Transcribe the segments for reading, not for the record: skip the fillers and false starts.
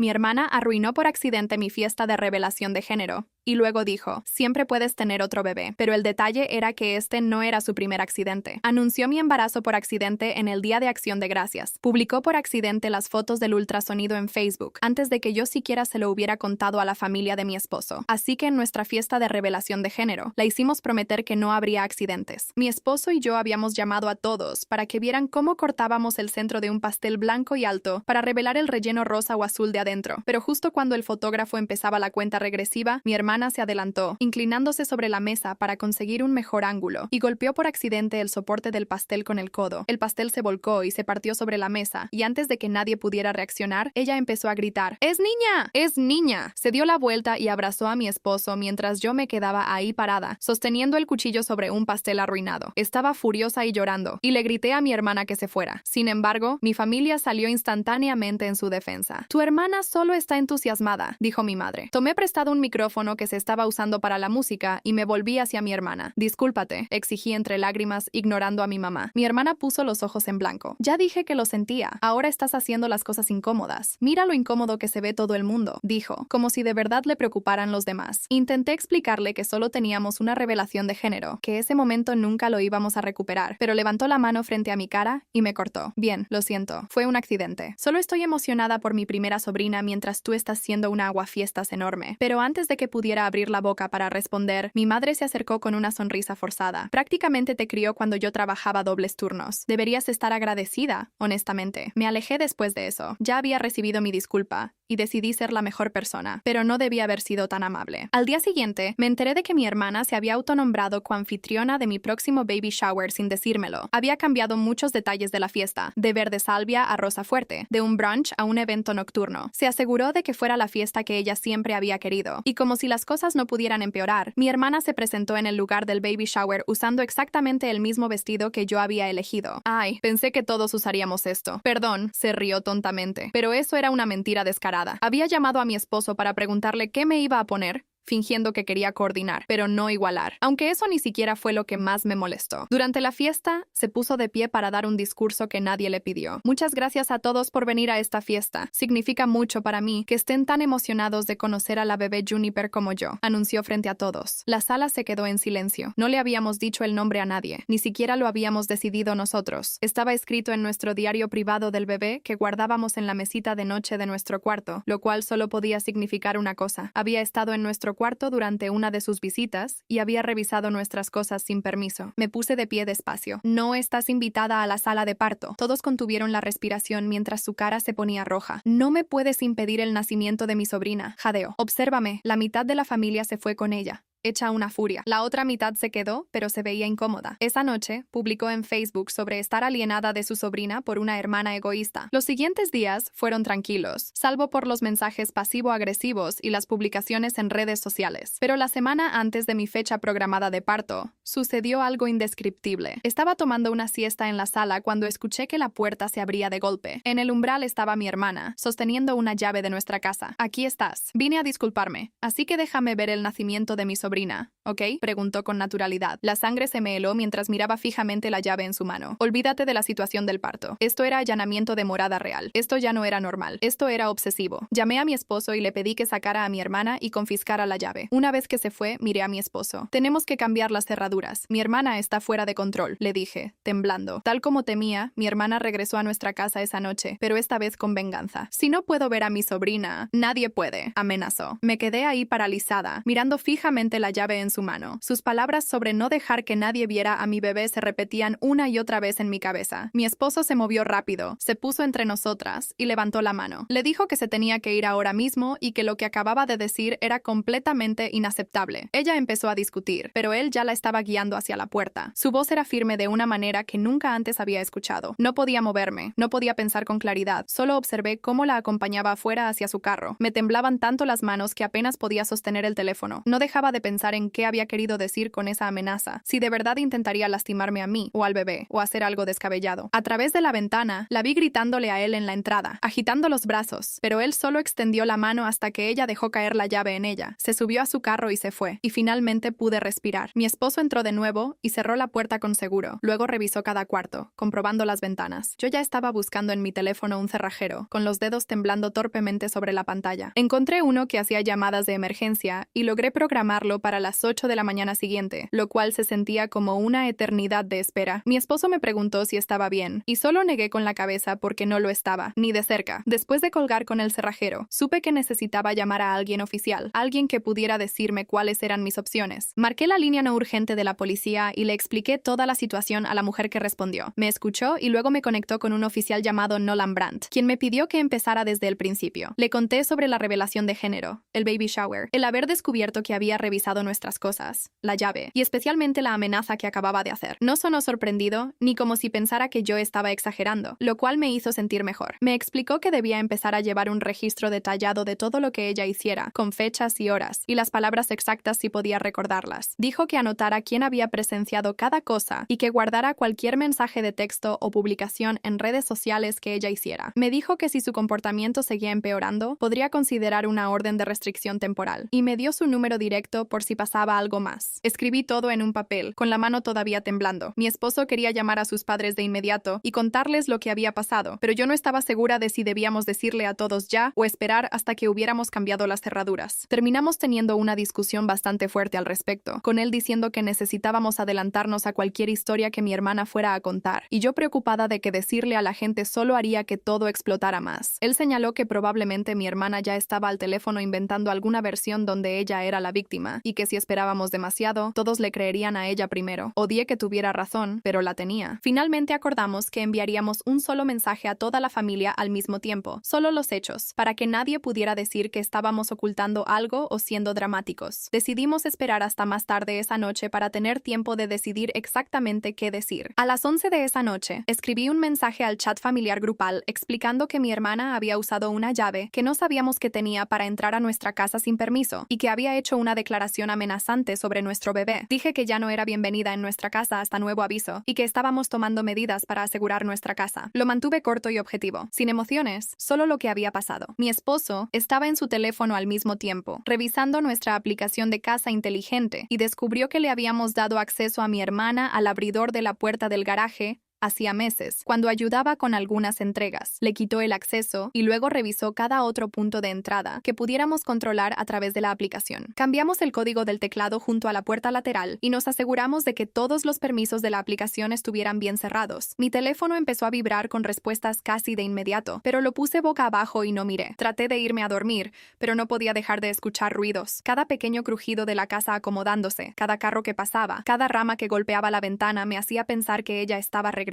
Mi hermana arruinó por accidente mi fiesta de revelación de género. Y luego dijo, siempre puedes tener otro bebé. Pero el detalle era que este no era su primer accidente. Anunció mi embarazo por accidente en el Día de Acción de Gracias. Publicó por accidente las fotos del ultrasonido en Facebook, antes de que yo siquiera se lo hubiera contado a la familia de mi esposo. Así que en nuestra fiesta de revelación de género, la hicimos prometer que no habría accidentes. Mi esposo y yo habíamos llamado a todos para que vieran cómo cortábamos el centro de un pastel blanco y alto para revelar el relleno rosa o azul de adentro. Pero justo cuando el fotógrafo empezaba la cuenta regresiva, mi hermana se adelantó, inclinándose sobre la mesa para conseguir un mejor ángulo, y golpeó por accidente el soporte del pastel con el codo. El pastel se volcó y se partió sobre la mesa, y antes de que nadie pudiera reaccionar, ella empezó a gritar, ¡Es niña! ¡Es niña! Se dio la vuelta y abrazó a mi esposo mientras yo me quedaba ahí parada, sosteniendo el cuchillo sobre un pastel arruinado. Estaba furiosa y llorando, y le grité a mi hermana que se fuera. Sin embargo, mi familia salió instantáneamente en su defensa. Tu hermana solo está entusiasmada, dijo mi madre. Tomé prestado un micrófono que se estaba usando para la música y me volví hacia mi hermana. Discúlpate, exigí entre lágrimas, ignorando a mi mamá. Mi hermana puso los ojos en blanco. Ya dije que lo sentía. Ahora estás haciendo las cosas incómodas. Mira lo incómodo que se ve todo el mundo, dijo, como si de verdad le preocuparan los demás. Intenté explicarle que solo teníamos una revelación de género, que ese momento nunca lo íbamos a recuperar, pero levantó la mano frente a mi cara y me cortó. Bien, lo siento. Fue un accidente. Solo estoy emocionada por mi primera sobrina mientras tú estás siendo una aguafiestas enorme. Pero antes de que pudiera abrir la boca para responder, mi madre se acercó con una sonrisa forzada. Prácticamente te crió cuando yo trabajaba dobles turnos. Deberías estar agradecida, honestamente. Me alejé después de eso. Ya había recibido mi disculpa y decidí ser la mejor persona, pero no debía haber sido tan amable. Al día siguiente, me enteré de que mi hermana se había autonombrado coanfitriona de mi próximo baby shower sin decírmelo. Había cambiado muchos detalles de la fiesta, de verde salvia a rosa fuerte, de un brunch a un evento nocturno. Se aseguró de que fuera la fiesta que ella siempre había querido. Y como si las cosas no pudieran empeorar, mi hermana se presentó en el lugar del baby shower usando exactamente el mismo vestido que yo había elegido. Ay, pensé que todos usaríamos esto. Perdón, se rió tontamente. Pero eso era una mentira descarada. Había llamado a mi esposo para preguntarle qué me iba a poner, fingiendo que quería coordinar, pero no igualar, aunque eso ni siquiera fue lo que más me molestó. Durante la fiesta, se puso de pie para dar un discurso que nadie le pidió. Muchas gracias a todos por venir a esta fiesta. Significa mucho para mí que estén tan emocionados de conocer a la bebé Juniper como yo, anunció frente a todos. La sala se quedó en silencio. No le habíamos dicho el nombre a nadie, ni siquiera lo habíamos decidido nosotros. Estaba escrito en nuestro diario privado del bebé que guardábamos en la mesita de noche de nuestro cuarto, lo cual solo podía significar una cosa. Había estado en nuestro cuarto durante una de sus visitas y había revisado nuestras cosas sin permiso. Me puse de pie despacio. No estás invitada a la sala de parto. Todos contuvieron la respiración mientras su cara se ponía roja. No me puedes impedir el nacimiento de mi sobrina, jadeó. Obsérvame, la mitad de la familia se fue con ella. Hecha una furia. La otra mitad se quedó, pero se veía incómoda. Esa noche, publicó en Facebook sobre estar alienada de su sobrina por una hermana egoísta. Los siguientes días fueron tranquilos, salvo por los mensajes pasivo-agresivos y las publicaciones en redes sociales. Pero la semana antes de mi fecha programada de parto, sucedió algo indescriptible. Estaba tomando una siesta en la sala cuando escuché que la puerta se abría de golpe. En el umbral estaba mi hermana, sosteniendo una llave de nuestra casa. Aquí estás. Vine a disculparme, así que déjame ver el nacimiento de mi sobrina, ¿ok? Preguntó con naturalidad. La sangre se me heló mientras miraba fijamente la llave en su mano. Olvídate de la situación del parto. Esto era allanamiento de morada real. Esto ya no era normal. Esto era obsesivo. Llamé a mi esposo y le pedí que sacara a mi hermana y confiscara la llave. Una vez que se fue, miré a mi esposo. Tenemos que cambiar las cerraduras. Mi hermana está fuera de control, le dije, temblando. Tal como temía, mi hermana regresó a nuestra casa esa noche, pero esta vez con venganza. Si no puedo ver a mi sobrina, nadie puede, amenazó. Me quedé ahí paralizada, mirando fijamente la llave en su mano. Sus palabras sobre no dejar que nadie viera a mi bebé se repetían una y otra vez en mi cabeza. Mi esposo se movió rápido, se puso entre nosotras y levantó la mano. Le dijo que se tenía que ir ahora mismo y que lo que acababa de decir era completamente inaceptable. Ella empezó a discutir, pero él ya la estaba guiando hacia la puerta. Su voz era firme de una manera que nunca antes había escuchado. No podía moverme, no podía pensar con claridad. Solo observé cómo la acompañaba afuera hacia su carro. Me temblaban tanto las manos que apenas podía sostener el teléfono. No dejaba de pensar pensar en qué había querido decir con esa amenaza, si de verdad intentaría lastimarme a mí o al bebé, o hacer algo descabellado. A través de la ventana, la vi gritándole a él en la entrada, agitando los brazos, pero él solo extendió la mano hasta que ella dejó caer la llave en ella. Se subió a su carro y se fue, y finalmente pude respirar. Mi esposo entró de nuevo y cerró la puerta con seguro. Luego revisó cada cuarto, comprobando las ventanas. Yo ya estaba buscando en mi teléfono un cerrajero, con los dedos temblando torpemente sobre la pantalla. Encontré uno que hacía llamadas de emergencia y logré programarlo para las 8 de la mañana siguiente, lo cual se sentía como una eternidad de espera. Mi esposo me preguntó si estaba bien, y solo negué con la cabeza porque no lo estaba, ni de cerca. Después de colgar con el cerrajero, supe que necesitaba llamar a alguien oficial, alguien que pudiera decirme cuáles eran mis opciones. Marqué la línea no urgente de la policía y le expliqué toda la situación a la mujer que respondió. Me escuchó y luego me conectó con un oficial llamado Nolan Brandt, quien me pidió que empezara desde el principio. Le conté sobre la revelación de género, el baby shower, el haber descubierto que había revisado nuestras cosas, la llave, y especialmente la amenaza que acababa de hacer. No sonó sorprendido, ni como si pensara que yo estaba exagerando, lo cual me hizo sentir mejor. Me explicó que debía empezar a llevar un registro detallado de todo lo que ella hiciera, con fechas y horas, y las palabras exactas si podía recordarlas. Dijo que anotara quién había presenciado cada cosa y que guardara cualquier mensaje de texto o publicación en redes sociales que ella hiciera. Me dijo que si su comportamiento seguía empeorando, podría considerar una orden de restricción temporal, y me dio su número directo por si pasaba algo más. Escribí todo en un papel, con la mano todavía temblando. Mi esposo quería llamar a sus padres de inmediato y contarles lo que había pasado, pero yo no estaba segura de si debíamos decirle a todos ya o esperar hasta que hubiéramos cambiado las cerraduras. Terminamos teniendo una discusión bastante fuerte al respecto, con él diciendo que necesitábamos adelantarnos a cualquier historia que mi hermana fuera a contar, y yo preocupada de que decirle a la gente solo haría que todo explotara más. Él señaló que probablemente mi hermana ya estaba al teléfono inventando alguna versión donde ella era la víctima, y que si esperábamos demasiado, todos le creerían a ella primero. Odié que tuviera razón, pero la tenía. Finalmente acordamos que enviaríamos un solo mensaje a toda la familia al mismo tiempo, solo los hechos, para que nadie pudiera decir que estábamos ocultando algo o siendo dramáticos. Decidimos esperar hasta más tarde esa noche para tener tiempo de decidir exactamente qué decir. A las 11 de esa noche, escribí un mensaje al chat familiar grupal explicando que mi hermana había usado una llave que no sabíamos que tenía para entrar a nuestra casa sin permiso y que había hecho una declaración amenazante sobre nuestro bebé. Dije que ya no era bienvenida en nuestra casa hasta nuevo aviso y que estábamos tomando medidas para asegurar nuestra casa. Lo mantuve corto y objetivo, sin emociones, solo lo que había pasado. Mi esposo estaba en su teléfono al mismo tiempo, revisando nuestra aplicación de casa inteligente, y descubrió que le habíamos dado acceso a mi hermana al abridor de la puerta del garaje hacía meses, cuando ayudaba con algunas entregas. Le quitó el acceso y luego revisó cada otro punto de entrada que pudiéramos controlar a través de la aplicación. Cambiamos el código del teclado junto a la puerta lateral y nos aseguramos de que todos los permisos de la aplicación estuvieran bien cerrados. Mi teléfono empezó a vibrar con respuestas casi de inmediato, pero lo puse boca abajo y no miré. Traté de irme a dormir, pero no podía dejar de escuchar ruidos. Cada pequeño crujido de la casa acomodándose, cada carro que pasaba, cada rama que golpeaba la ventana me hacía pensar que ella estaba regresando.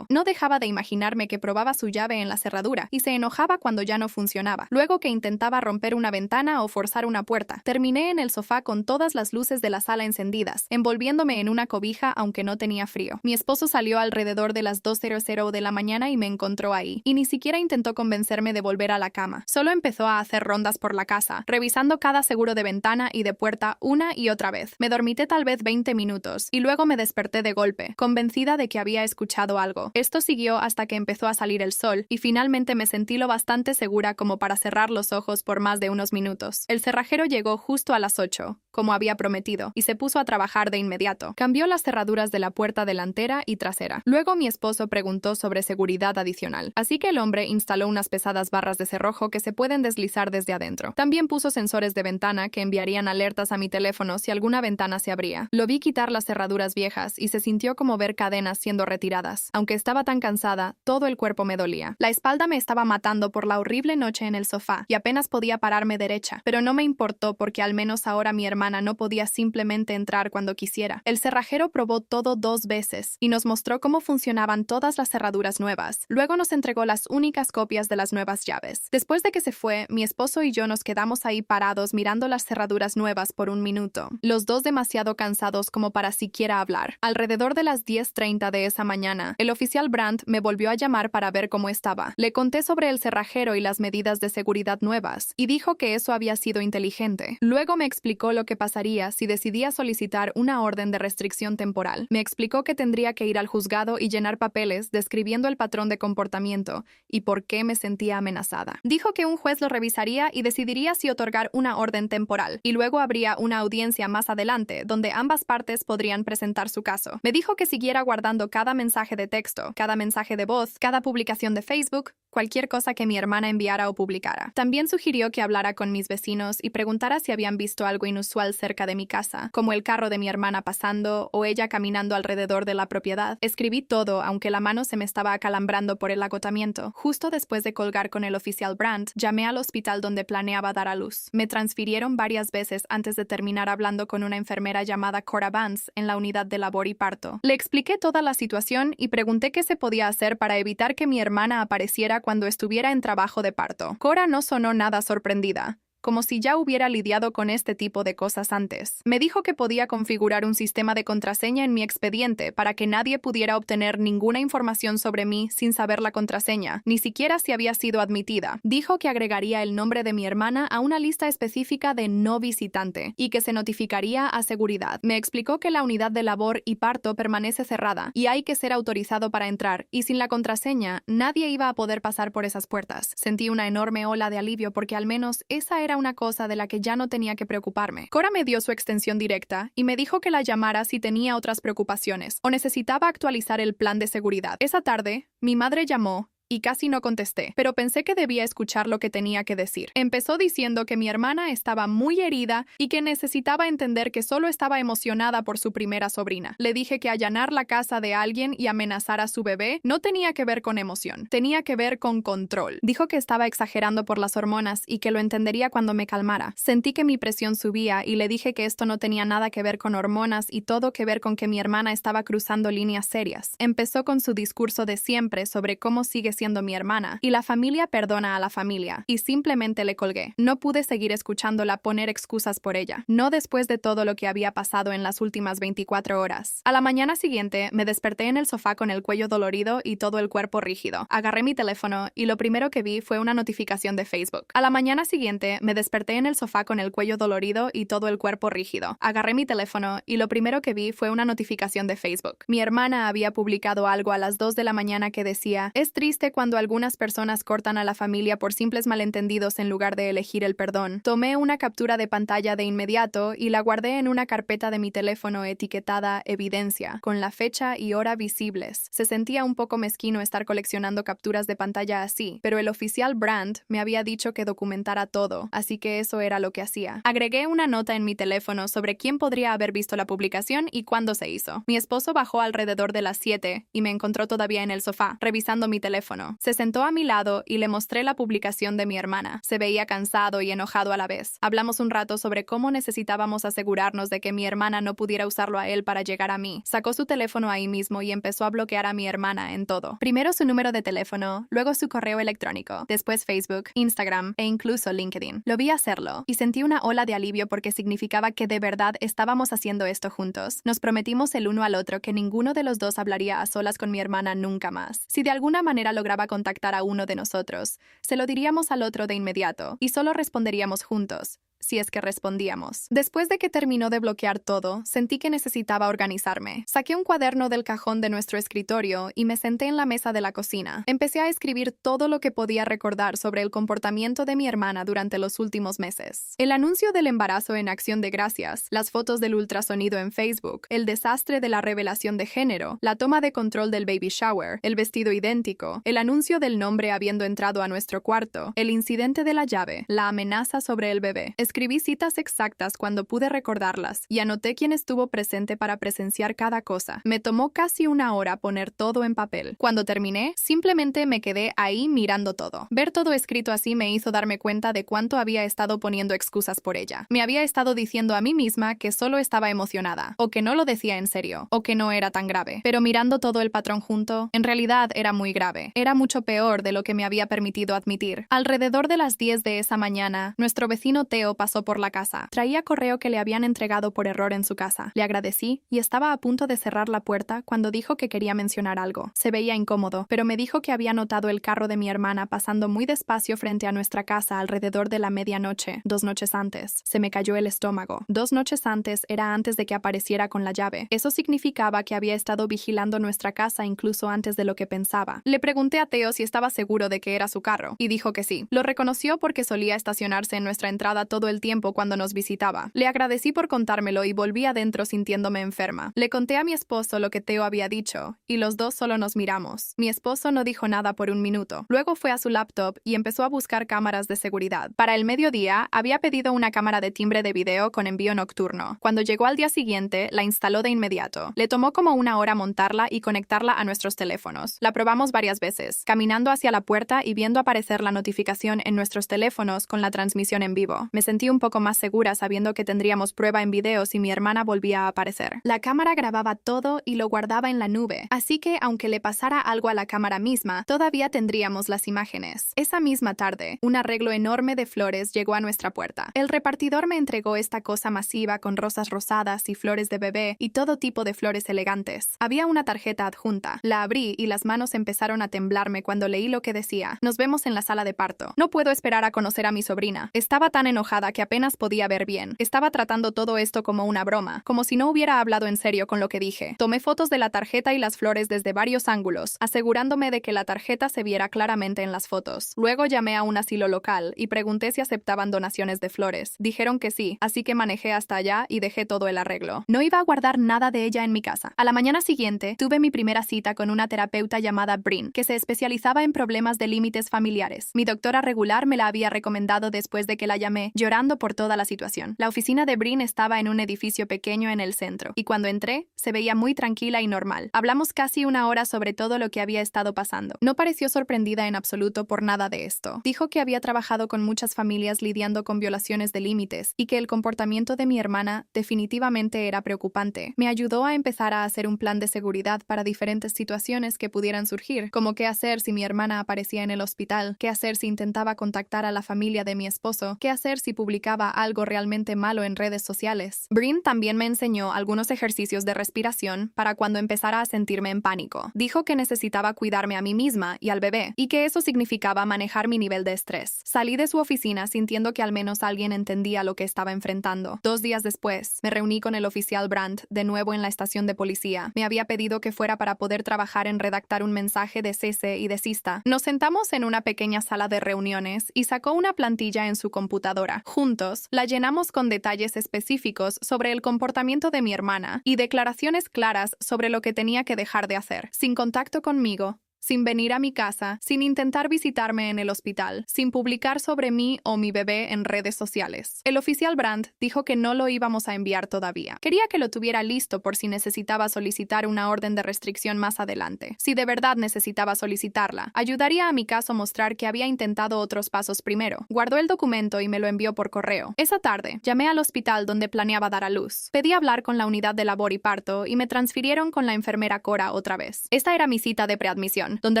No dejaba de imaginarme que probaba su llave en la cerradura y se enojaba cuando ya no funcionaba, luego que intentaba romper una ventana o forzar una puerta. Terminé en el sofá con todas las luces de la sala encendidas, envolviéndome en una cobija aunque no tenía frío. Mi esposo salió alrededor de las 2:00 de la mañana y me encontró ahí, y ni siquiera intentó convencerme de volver a la cama. Solo empezó a hacer rondas por la casa, revisando cada seguro de ventana y de puerta una y otra vez. Me dormité tal vez 20 minutos, y luego me desperté de golpe, convencida de que había escuchado algo. Esto siguió hasta que empezó a salir el sol, y finalmente me sentí lo bastante segura como para cerrar los ojos por más de unos minutos. El cerrajero llegó justo a las 8, como había prometido, y se puso a trabajar de inmediato. Cambió las cerraduras de la puerta delantera y trasera. Luego mi esposo preguntó sobre seguridad adicional, así que el hombre instaló unas pesadas barras de cerrojo que se pueden deslizar desde adentro. También puso sensores de ventana que enviarían alertas a mi teléfono si alguna ventana se abría. Lo vi quitar las cerraduras viejas y se sintió como ver cadenas siendo retiradas. Aunque estaba tan cansada, todo el cuerpo me dolía. La espalda me estaba matando por la horrible noche en el sofá y apenas podía pararme derecha, pero no me importó porque al menos ahora mi hermana no podía simplemente entrar cuando quisiera. El cerrajero probó todo 2 veces y nos mostró cómo funcionaban todas las cerraduras nuevas. Luego nos entregó las únicas copias de las nuevas llaves. Después de que se fue, mi esposo y yo nos quedamos ahí parados mirando las cerraduras nuevas por un minuto, los dos demasiado cansados como para siquiera hablar. Alrededor de las 10:30 de esa mañana, el oficial Brandt me volvió a llamar para ver cómo estaba. Le conté sobre el cerrajero y las medidas de seguridad nuevas, y dijo que eso había sido inteligente. Luego me explicó lo que pasaría si decidía solicitar una orden de restricción temporal. Me explicó que tendría que ir al juzgado y llenar papeles describiendo el patrón de comportamiento y por qué me sentía amenazada. Dijo que un juez lo revisaría y decidiría si otorgar una orden temporal, y luego habría una audiencia más adelante donde ambas partes podrían presentar su caso. Me dijo que siguiera guardando cada mensaje de texto, cada mensaje de voz, cada publicación de Facebook, cualquier cosa que mi hermana enviara o publicara. También sugirió que hablara con mis vecinos y preguntara si habían visto algo inusual cerca de mi casa, como el carro de mi hermana pasando o ella caminando alrededor de la propiedad. Escribí todo, aunque la mano se me estaba acalambrando por el agotamiento. Justo después de colgar con el oficial Brandt, llamé al hospital donde planeaba dar a luz. Me transfirieron varias veces antes de terminar hablando con una enfermera llamada Cora Vance en la unidad de labor y parto. Le expliqué toda la situación y pregunté qué se podía hacer para evitar que mi hermana apareciera cuando estuviera en trabajo de parto. Cora no sonó nada sorprendida, como si ya hubiera lidiado con este tipo de cosas antes. Me dijo que podía configurar un sistema de contraseña en mi expediente para que nadie pudiera obtener ninguna información sobre mí sin saber la contraseña, ni siquiera si había sido admitida. Dijo que agregaría el nombre de mi hermana a una lista específica de no visitante y que se notificaría a seguridad. Me explicó que la unidad de labor y parto permanece cerrada y hay que ser autorizado para entrar, y sin la contraseña nadie iba a poder pasar por esas puertas. Sentí una enorme ola de alivio porque al menos esa era una cosa de la que ya no tenía que preocuparme. Cora me dio su extensión directa y me dijo que la llamara si tenía otras preocupaciones o necesitaba actualizar el plan de seguridad. Esa tarde, mi madre llamó y casi no contesté, pero pensé que debía escuchar lo que tenía que decir. Empezó diciendo que mi hermana estaba muy herida y que necesitaba entender que solo estaba emocionada por su primera sobrina. Le dije que allanar la casa de alguien y amenazar a su bebé no tenía que ver con emoción, tenía que ver con control. Dijo que estaba exagerando por las hormonas y que lo entendería cuando me calmara. Sentí que mi presión subía y le dije que esto no tenía nada que ver con hormonas y todo que ver con que mi hermana estaba cruzando líneas serias. Empezó con su discurso de siempre sobre cómo sigue siendo mi hermana, y la familia perdona a la familia, y simplemente le colgué. No pude seguir escuchándola poner excusas por ella, no después de todo lo que había pasado en las últimas 24 horas. A la mañana siguiente, me desperté en el sofá con el cuello dolorido y todo el cuerpo rígido. Agarré mi teléfono y lo primero que vi fue una notificación de Facebook. A la mañana siguiente, me desperté en el sofá con el cuello dolorido y todo el cuerpo rígido. Agarré mi teléfono y lo primero que vi fue una notificación de Facebook. Mi hermana había publicado algo a las 2 de la mañana que decía: "Es triste cuando algunas personas cortan a la familia por simples malentendidos en lugar de elegir el perdón". Tomé una captura de pantalla de inmediato y la guardé en una carpeta de mi teléfono etiquetada Evidencia, con la fecha y hora visibles. Se sentía un poco mezquino estar coleccionando capturas de pantalla así, pero el oficial Brandt me había dicho que documentara todo, así que eso era lo que hacía. Agregué una nota en mi teléfono sobre quién podría haber visto la publicación y cuándo se hizo. Mi esposo bajó alrededor de las 7 y me encontró todavía en el sofá, revisando mi teléfono. Se sentó a mi lado y le mostré la publicación de mi hermana. Se veía cansado y enojado a la vez. Hablamos un rato sobre cómo necesitábamos asegurarnos de que mi hermana no pudiera usarlo a él para llegar a mí. Sacó su teléfono ahí mismo y empezó a bloquear a mi hermana en todo. Primero su número de teléfono, luego su correo electrónico, después Facebook, Instagram e incluso LinkedIn. Lo vi hacerlo y sentí una ola de alivio porque significaba que de verdad estábamos haciendo esto juntos. Nos prometimos el uno al otro que ninguno de los dos hablaría a solas con mi hermana nunca más. Si de alguna manera lograba contactar a uno de nosotros, se lo diríamos al otro de inmediato y solo responderíamos juntos, si es que respondíamos. Después de que terminó de bloquear todo, sentí que necesitaba organizarme. Saqué un cuaderno del cajón de nuestro escritorio y me senté en la mesa de la cocina. Empecé a escribir todo lo que podía recordar sobre el comportamiento de mi hermana durante los últimos meses. El anuncio del embarazo en Acción de Gracias, las fotos del ultrasonido en Facebook, el desastre de la revelación de género, la toma de control del baby shower, el vestido idéntico, el anuncio del nombre habiendo entrado a nuestro cuarto, el incidente de la llave, la amenaza sobre el bebé. Escribí citas exactas cuando pude recordarlas y anoté quién estuvo presente para presenciar cada cosa. Me tomó casi una hora poner todo en papel. Cuando terminé, simplemente me quedé ahí mirando todo. Ver todo escrito así me hizo darme cuenta de cuánto había estado poniendo excusas por ella. Me había estado diciendo a mí misma que solo estaba emocionada, o que no lo decía en serio, o que no era tan grave. Pero mirando todo el patrón junto, en realidad era muy grave. Era mucho peor de lo que me había permitido admitir. Alrededor de las 10 de esa mañana, nuestro vecino Theo pasó por la casa. Traía correo que le habían entregado por error en su casa. Le agradecí y estaba a punto de cerrar la puerta cuando dijo que quería mencionar algo. Se veía incómodo, pero me dijo que había notado el carro de mi hermana pasando muy despacio frente a nuestra casa alrededor de la medianoche, 2 noches antes. Se me cayó el estómago. 2 noches antes era antes de que apareciera con la llave. Eso significaba que había estado vigilando nuestra casa incluso antes de lo que pensaba. Le pregunté a Theo si estaba seguro de que era su carro, y dijo que sí. Lo reconoció porque solía estacionarse en nuestra entrada todo el tiempo cuando nos visitaba. Le agradecí por contármelo y volví adentro sintiéndome enferma. Le conté a mi esposo lo que Theo había dicho, y los dos solo nos miramos. Mi esposo no dijo nada por un minuto. Luego fue a su laptop y empezó a buscar cámaras de seguridad. Para el mediodía, había pedido una cámara de timbre de video con envío nocturno. Cuando llegó al día siguiente, la instaló de inmediato. Le tomó como 1 hora montarla y conectarla a nuestros teléfonos. La probamos varias veces, caminando hacia la puerta y viendo aparecer la notificación en nuestros teléfonos con la transmisión en vivo. Me sentí un poco más segura sabiendo que tendríamos prueba en video si mi hermana volvía a aparecer. La cámara grababa todo y lo guardaba en la nube, así que aunque le pasara algo a la cámara misma, todavía tendríamos las imágenes. Esa misma tarde, un arreglo enorme de flores llegó a nuestra puerta. El repartidor me entregó esta cosa masiva con rosas rosadas y flores de bebé y todo tipo de flores elegantes. Había una tarjeta adjunta. La abrí y las manos empezaron a temblarme cuando leí lo que decía: "Nos vemos en la sala de parto. No puedo esperar a conocer a mi sobrina". Estaba tan enojada que apenas podía ver bien. Estaba tratando todo esto como una broma, como si no hubiera hablado en serio con lo que dije. Tomé fotos de la tarjeta y las flores desde varios ángulos, asegurándome de que la tarjeta se viera claramente en las fotos. Luego llamé a un asilo local y pregunté si aceptaban donaciones de flores. Dijeron que sí, así que manejé hasta allá y dejé todo el arreglo. No iba a guardar nada de ella en mi casa. A la mañana siguiente, tuve mi primera cita con una terapeuta llamada Bryn, que se especializaba en problemas de límites familiares. Mi doctora regular me la había recomendado después de que la llamé, llorando por toda la situación. La oficina de Bryn estaba en un edificio pequeño en el centro, y cuando entré, se veía muy tranquila y normal. Hablamos casi 1 hora sobre todo lo que había estado pasando. No pareció sorprendida en absoluto por nada de esto. Dijo que había trabajado con muchas familias lidiando con violaciones de límites y que el comportamiento de mi hermana definitivamente era preocupante. Me ayudó a empezar a hacer un plan de seguridad para diferentes situaciones que pudieran surgir, como qué hacer si mi hermana aparecía en el hospital, qué hacer si intentaba contactar a la familia de mi esposo, qué hacer si publicaba algo realmente malo en redes sociales. Bryn también me enseñó algunos ejercicios de respiración para cuando empezara a sentirme en pánico. Dijo que necesitaba cuidarme a mí misma y al bebé, y que eso significaba manejar mi nivel de estrés. Salí de su oficina sintiendo que al menos alguien entendía lo que estaba enfrentando. 2 días después, me reuní con el oficial Brandt de nuevo en la estación de policía. Me había pedido que fuera para poder trabajar en redactar un mensaje de cese y desista. Nos sentamos en una pequeña sala de reuniones y sacó una plantilla en su computadora. Juntos, la llenamos con detalles específicos sobre el comportamiento de mi hermana y declaraciones claras sobre lo que tenía que dejar de hacer. Sin contacto conmigo, sin venir a mi casa, sin intentar visitarme en el hospital, sin publicar sobre mí o mi bebé en redes sociales. El oficial Brandt dijo que no lo íbamos a enviar todavía. Quería que lo tuviera listo por si necesitaba solicitar una orden de restricción más adelante. Si de verdad necesitaba solicitarla, ayudaría a mi caso mostrar que había intentado otros pasos primero. Guardó el documento y me lo envió por correo. Esa tarde, llamé al hospital donde planeaba dar a luz. Pedí hablar con la unidad de labor y parto y me transfirieron con la enfermera Cora otra vez. Esta era mi cita de preadmisión, donde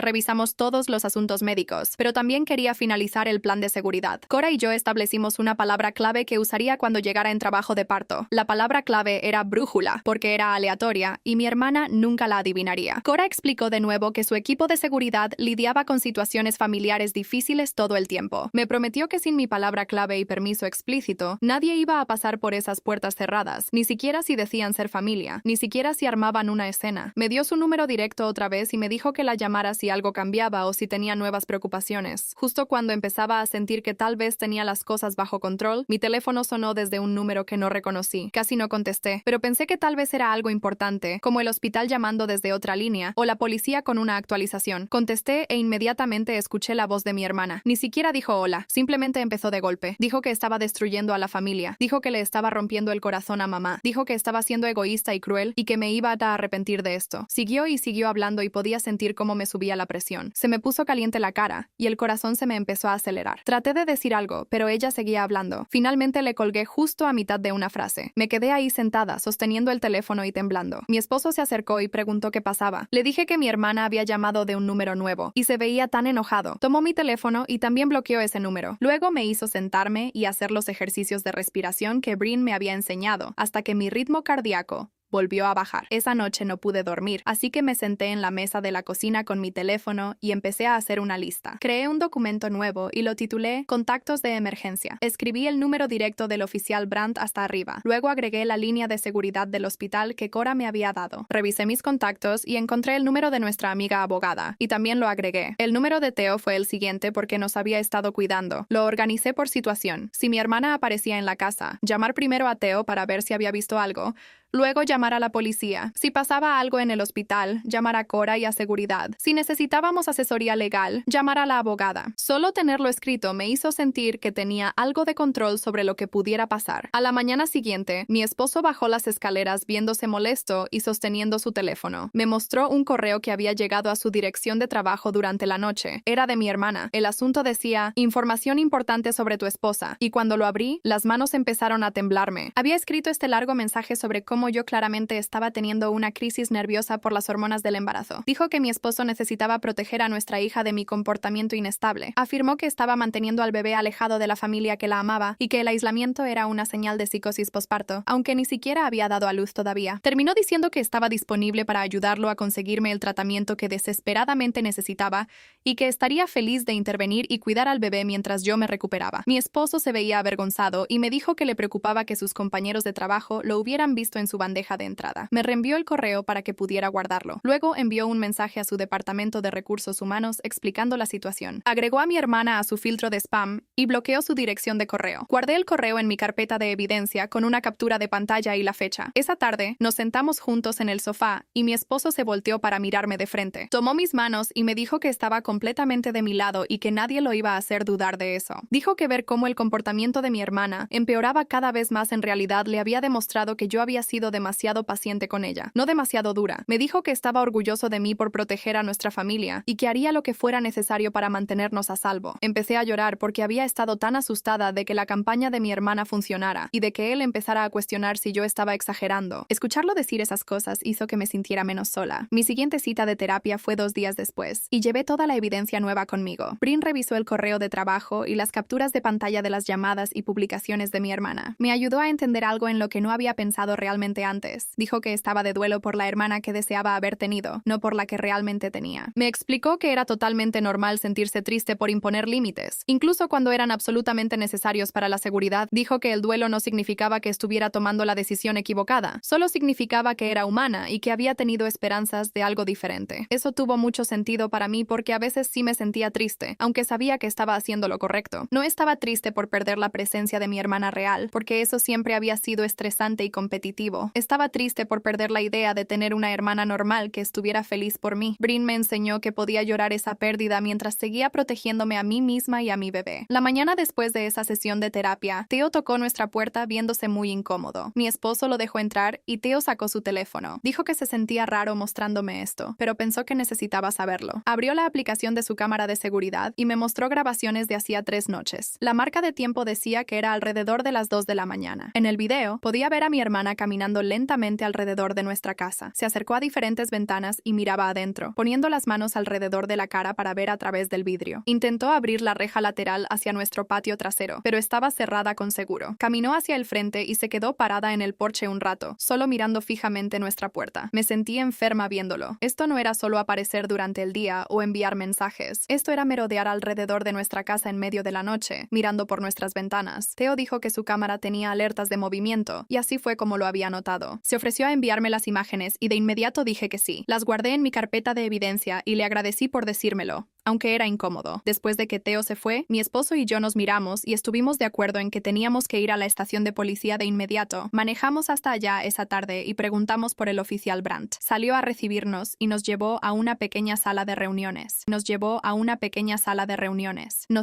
revisamos todos los asuntos médicos, pero también quería finalizar el plan de seguridad. Cora y yo establecimos una palabra clave que usaría cuando llegara en trabajo de parto. La palabra clave era brújula, porque era aleatoria, y mi hermana nunca la adivinaría. Cora explicó de nuevo que su equipo de seguridad lidiaba con situaciones familiares difíciles todo el tiempo. Me prometió que sin mi palabra clave y permiso explícito, nadie iba a pasar por esas puertas cerradas, ni siquiera si decían ser familia, ni siquiera si armaban una escena. Me dio su número directo otra vez y me dijo que la llamara si algo cambiaba o si tenía nuevas preocupaciones. Justo cuando empezaba a sentir que tal vez tenía las cosas bajo control, mi teléfono sonó desde un número que no reconocí. Casi no contesté, pero pensé que tal vez era algo importante, como el hospital llamando desde otra línea o la policía con una actualización. Contesté e inmediatamente escuché la voz de mi hermana. Ni siquiera dijo hola, simplemente empezó de golpe. Dijo que estaba destruyendo a la familia. Dijo que le estaba rompiendo el corazón a mamá. Dijo que estaba siendo egoísta y cruel y que me iba a arrepentir de esto. Siguió y siguió hablando y podía sentir cómo me subía la presión. Se me puso caliente la cara, y el corazón se me empezó a acelerar. Traté de decir algo, pero ella seguía hablando. Finalmente le colgué justo a mitad de una frase. Me quedé ahí sentada, sosteniendo el teléfono y temblando. Mi esposo se acercó y preguntó qué pasaba. Le dije que mi hermana había llamado de un número nuevo, y se veía tan enojado. Tomó mi teléfono y también bloqueó ese número. Luego me hizo sentarme y hacer los ejercicios de respiración que Bryn me había enseñado, hasta que mi ritmo cardíaco volvió a bajar. Esa noche no pude dormir, así que me senté en la mesa de la cocina con mi teléfono y empecé a hacer una lista. Creé un documento nuevo y lo titulé Contactos de emergencia. Escribí el número directo del oficial Brandt hasta arriba. Luego agregué la línea de seguridad del hospital que Cora me había dado. Revisé mis contactos y encontré el número de nuestra amiga abogada, y también lo agregué. El número de Theo fue el siguiente porque nos había estado cuidando. Lo organicé por situación. Si mi hermana aparecía en la casa, llamar primero a Theo para ver si había visto algo. Luego llamar a la policía. Si pasaba algo en el hospital, llamar a Cora y a seguridad. Si necesitábamos asesoría legal, llamar a la abogada. Solo tenerlo escrito me hizo sentir que tenía algo de control sobre lo que pudiera pasar. A la mañana siguiente, mi esposo bajó las escaleras viéndose molesto y sosteniendo su teléfono. Me mostró un correo que había llegado a su dirección de trabajo durante la noche. Era de mi hermana. El asunto decía, información importante sobre tu esposa. Y cuando lo abrí, las manos empezaron a temblarme. Había escrito este largo mensaje sobre cómo yo claramente estaba teniendo una crisis nerviosa por las hormonas del embarazo. Dijo que mi esposo necesitaba proteger a nuestra hija de mi comportamiento inestable. Afirmó que estaba manteniendo al bebé alejado de la familia que la amaba y que el aislamiento era una señal de psicosis posparto, aunque ni siquiera había dado a luz todavía. Terminó diciendo que estaba disponible para ayudarlo a conseguirme el tratamiento que desesperadamente necesitaba y que estaría feliz de intervenir y cuidar al bebé mientras yo me recuperaba. Mi esposo se veía avergonzado y me dijo que le preocupaba que sus compañeros de trabajo lo hubieran visto en su bandeja de entrada. Me reenvió el correo para que pudiera guardarlo. Luego envió un mensaje a su departamento de recursos humanos explicando la situación. Agregó a mi hermana a su filtro de spam y bloqueó su dirección de correo. Guardé el correo en mi carpeta de evidencia con una captura de pantalla y la fecha. Esa tarde, nos sentamos juntos en el sofá y mi esposo se volteó para mirarme de frente. Tomó mis manos y me dijo que estaba completamente de mi lado y que nadie lo iba a hacer dudar de eso. Dijo que ver cómo el comportamiento de mi hermana empeoraba cada vez más en realidad le había demostrado que yo había sido demasiado paciente con ella, no demasiado dura. Me dijo que estaba orgulloso de mí por proteger a nuestra familia y que haría lo que fuera necesario para mantenernos a salvo. Empecé a llorar porque había estado tan asustada de que la campaña de mi hermana funcionara y de que él empezara a cuestionar si yo estaba exagerando. Escucharlo decir esas cosas hizo que me sintiera menos sola. Mi siguiente cita de terapia fue 2 días después y llevé toda la evidencia nueva conmigo. Bryn revisó el correo de trabajo y las capturas de pantalla de las llamadas y publicaciones de mi hermana. Me ayudó a entender algo en lo que no había pensado realmente antes. Dijo que estaba de duelo por la hermana que deseaba haber tenido, no por la que realmente tenía. Me explicó que era totalmente normal sentirse triste por imponer límites, incluso cuando eran absolutamente necesarios para la seguridad. Dijo que el duelo no significaba que estuviera tomando la decisión equivocada, solo significaba que era humana y que había tenido esperanzas de algo diferente. Eso tuvo mucho sentido para mí porque a veces sí me sentía triste, aunque sabía que estaba haciendo lo correcto. No estaba triste por perder la presencia de mi hermana real, porque eso siempre había sido estresante y competitivo. Estaba triste por perder la idea de tener una hermana normal que estuviera feliz por mí. Bryn me enseñó que podía llorar esa pérdida mientras seguía protegiéndome a mí misma y a mi bebé. La mañana después de esa sesión de terapia, Theo tocó nuestra puerta viéndose muy incómodo. Mi esposo lo dejó entrar y Theo sacó su teléfono. Dijo que se sentía raro mostrándome esto, pero pensó que necesitaba saberlo. Abrió la aplicación de su cámara de seguridad y me mostró grabaciones de hacía 3 noches. La marca de tiempo decía que era alrededor de las 2 de la mañana. En el video, podía ver a mi hermana caminando lentamente alrededor de nuestra casa. Se acercó a diferentes ventanas y miraba adentro, poniendo las manos alrededor de la cara para ver a través del vidrio. Intentó abrir la reja lateral hacia nuestro patio trasero, pero estaba cerrada con seguro. Caminó hacia el frente y se quedó parada en el porche un rato, solo mirando fijamente nuestra puerta. Me sentí enferma viéndolo. Esto no era solo aparecer durante el día o enviar mensajes. Esto era merodear alrededor de nuestra casa en medio de la noche, mirando por nuestras ventanas. Theo dijo que su cámara tenía alertas de movimiento, y así fue como lo había notado. Se ofreció a enviarme las imágenes y de inmediato dije que sí. Las guardé en mi carpeta de evidencia y le agradecí por decírmelo, aunque era incómodo. Después de que Theo se fue, mi esposo y yo nos miramos y estuvimos de acuerdo en que teníamos que ir a la estación de policía de inmediato. Manejamos hasta allá esa tarde y preguntamos por el oficial Brandt. Salió a recibirnos y nos llevó a una pequeña sala de reuniones. Nos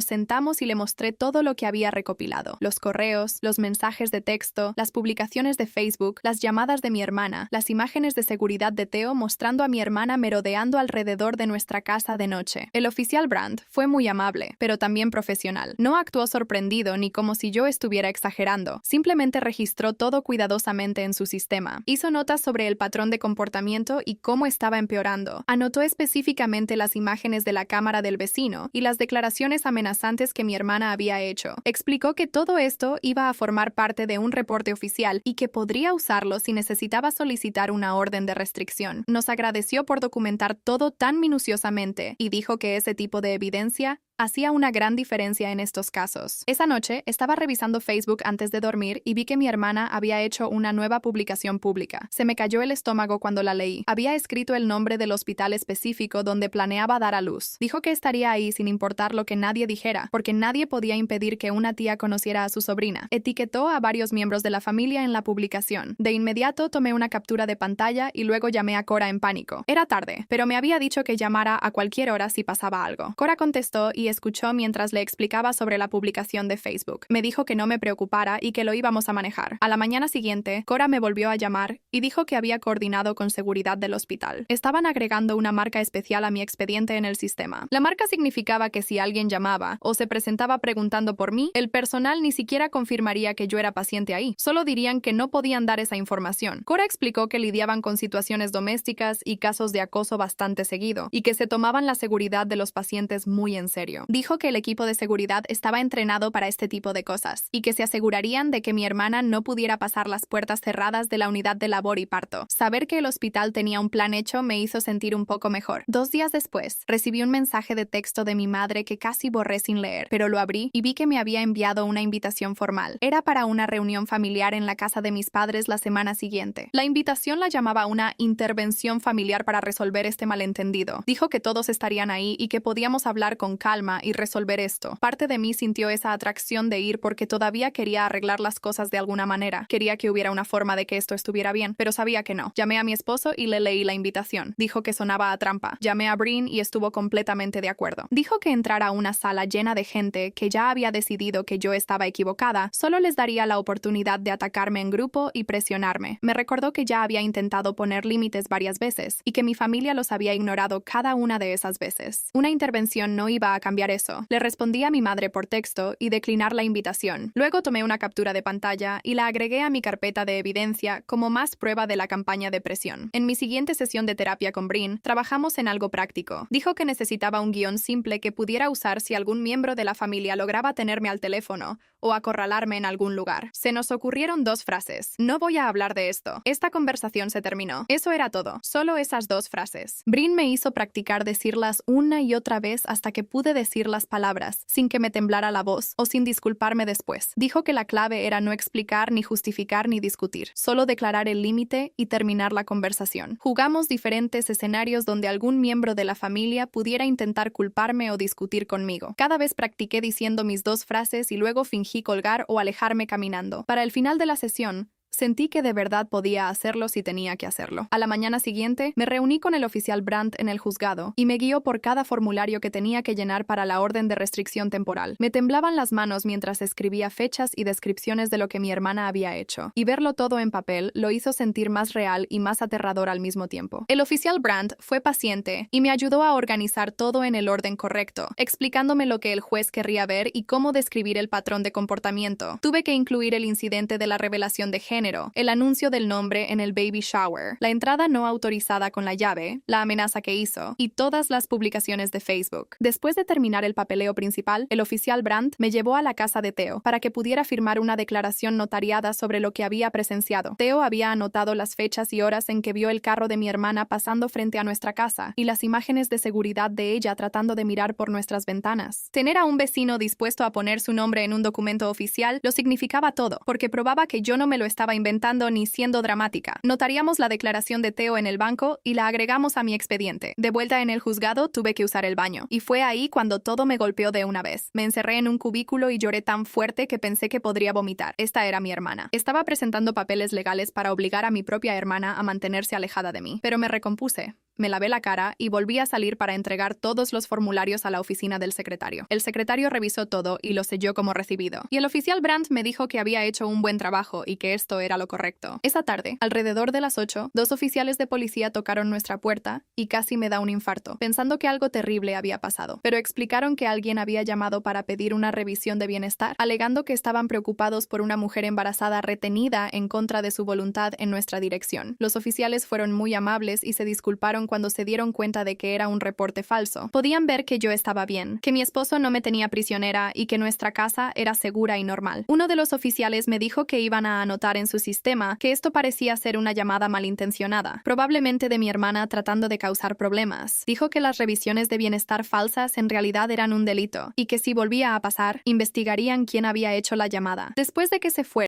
sentamos y le mostré todo lo que había recopilado: los correos, los mensajes de texto, las publicaciones de Facebook, las llamadas de mi hermana, las imágenes de seguridad de Theo mostrando a mi hermana merodeando alrededor de nuestra casa de noche. El oficial Brandt fue muy amable, pero también profesional. No actuó sorprendido ni como si yo estuviera exagerando. Simplemente registró todo cuidadosamente en su sistema. Hizo notas sobre el patrón de comportamiento y cómo estaba empeorando. Anotó específicamente las imágenes de la cámara del vecino y las declaraciones amenazantes que mi hermana había hecho. Explicó que todo esto iba a formar parte de un reporte oficial y que podría usarlo si necesitaba solicitar una orden de restricción. Nos agradeció por documentar todo tan minuciosamente y dijo que ese tipo de evidencia hacía una gran diferencia en estos casos. Esa noche estaba revisando Facebook antes de dormir y vi que mi hermana había hecho una nueva publicación pública. Se me cayó el estómago cuando la leí. Había escrito el nombre del hospital específico donde planeaba dar a luz. Dijo que estaría ahí sin importar lo que nadie dijera, porque nadie podía impedir que una tía conociera a su sobrina. Etiquetó a varios miembros de la familia en la publicación. De inmediato tomé una captura de pantalla y luego llamé a Cora en pánico. Era tarde, pero me había dicho que llamara a cualquier hora si pasaba algo. Cora contestó y escuchó mientras le explicaba sobre la publicación de Facebook. Me dijo que no me preocupara y que lo íbamos a manejar. A la mañana siguiente, Cora me volvió a llamar y dijo que había coordinado con seguridad del hospital. Estaban agregando una marca especial a mi expediente en el sistema. La marca significaba que si alguien llamaba o se presentaba preguntando por mí, el personal ni siquiera confirmaría que yo era paciente ahí. Solo dirían que no podían dar esa información. Cora explicó que lidiaban con situaciones domésticas y casos de acoso bastante seguido y que se tomaban la seguridad de los pacientes muy en serio. Dijo que el equipo de seguridad estaba entrenado para este tipo de cosas y que se asegurarían de que mi hermana no pudiera pasar las puertas cerradas de la unidad de labor y parto. Saber que el hospital tenía un plan hecho me hizo sentir un poco mejor. 2 días después, recibí un mensaje de texto de mi madre que casi borré sin leer, pero lo abrí y vi que me había enviado una invitación formal. Era para una reunión familiar en la casa de mis padres la semana siguiente. La invitación la llamaba una intervención familiar para resolver este malentendido. Dijo que todos estarían ahí y que podíamos hablar con calma y resolver esto. Parte de mí sintió esa atracción de ir porque todavía quería arreglar las cosas de alguna manera. Quería que hubiera una forma de que esto estuviera bien, pero sabía que no. Llamé a mi esposo y le leí la invitación. Dijo que sonaba a trampa. Llamé a Breen y estuvo completamente de acuerdo. Dijo que entrar a una sala llena de gente que ya había decidido que yo estaba equivocada solo les daría la oportunidad de atacarme en grupo y presionarme. Me recordó que ya había intentado poner límites varias veces y que mi familia los había ignorado cada una de esas veces. Una intervención no iba a cambiar eso. Le respondí a mi madre por texto y declinar la invitación. Luego tomé una captura de pantalla y la agregué a mi carpeta de evidencia como más prueba de la campaña de presión. En mi siguiente sesión de terapia con Breen, trabajamos en algo práctico. Dijo que necesitaba un guión simple que pudiera usar si algún miembro de la familia lograba tenerme al teléfono o acorralarme en algún lugar. Se nos ocurrieron 2 frases. No voy a hablar de esto. Esta conversación se terminó. Eso era todo. Solo esas 2 frases. Breen me hizo practicar decirlas una y otra vez hasta que pude decir las palabras, sin que me temblara la voz o sin disculparme después. Dijo que la clave era no explicar, ni justificar, ni discutir. Solo declarar el límite y terminar la conversación. Jugamos diferentes escenarios donde algún miembro de la familia pudiera intentar culparme o discutir conmigo. Cada vez practiqué diciendo mis 2 frases y luego fingí colgar o alejarme caminando. Para el final de la sesión, sentí que de verdad podía hacerlo si tenía que hacerlo. A la mañana siguiente, me reuní con el oficial Brandt en el juzgado y me guió por cada formulario que tenía que llenar para la orden de restricción temporal. Me temblaban las manos mientras escribía fechas y descripciones de lo que mi hermana había hecho, y verlo todo en papel lo hizo sentir más real y más aterrador al mismo tiempo. El oficial Brandt fue paciente y me ayudó a organizar todo en el orden correcto, explicándome lo que el juez querría ver y cómo describir el patrón de comportamiento. Tuve que incluir el incidente de la revelación de género, el anuncio del nombre en el baby shower, la entrada no autorizada con la llave, la amenaza que hizo, y todas las publicaciones de Facebook. Después de terminar el papeleo principal, el oficial Brandt me llevó a la casa de Theo para que pudiera firmar una declaración notariada sobre lo que había presenciado. Theo había anotado las fechas y horas en que vio el carro de mi hermana pasando frente a nuestra casa y las imágenes de seguridad de ella tratando de mirar por nuestras ventanas. Tener a un vecino dispuesto a poner su nombre en un documento oficial lo significaba todo, porque probaba que yo no me lo estaba inventando ni siendo dramática. Notaríamos la declaración de Theo en el banco y la agregamos a mi expediente. De vuelta en el juzgado, tuve que usar el baño. Y fue ahí cuando todo me golpeó de una vez. Me encerré en un cubículo y lloré tan fuerte que pensé que podría vomitar. Esta era mi hermana. Estaba presentando papeles legales para obligar a mi propia hermana a mantenerse alejada de mí. Pero me recompuse. Me lavé la cara y volví a salir para entregar todos los formularios a la oficina del secretario. El secretario revisó todo y lo selló como recibido. Y el oficial Brandt me dijo que había hecho un buen trabajo y que esto era lo correcto. Esa tarde, alrededor de las 8, 2 oficiales de policía tocaron nuestra puerta y casi me da un infarto, pensando que algo terrible había pasado. Pero explicaron que alguien había llamado para pedir una revisión de bienestar, alegando que estaban preocupados por una mujer embarazada retenida en contra de su voluntad en nuestra dirección. Los oficiales fueron muy amables y se disculparon cuando se dieron cuenta de que era un reporte falso. Podían ver que yo estaba bien, que mi esposo no me tenía prisionera y que nuestra casa era segura y normal. Uno de los oficiales me dijo que iban a anotar en su sistema que esto parecía ser una llamada malintencionada, probablemente de mi hermana tratando de causar problemas. Dijo que las revisiones de bienestar falsas en realidad eran un delito y que si volvía a pasar, investigarían quién había hecho la llamada. Después de que se fue,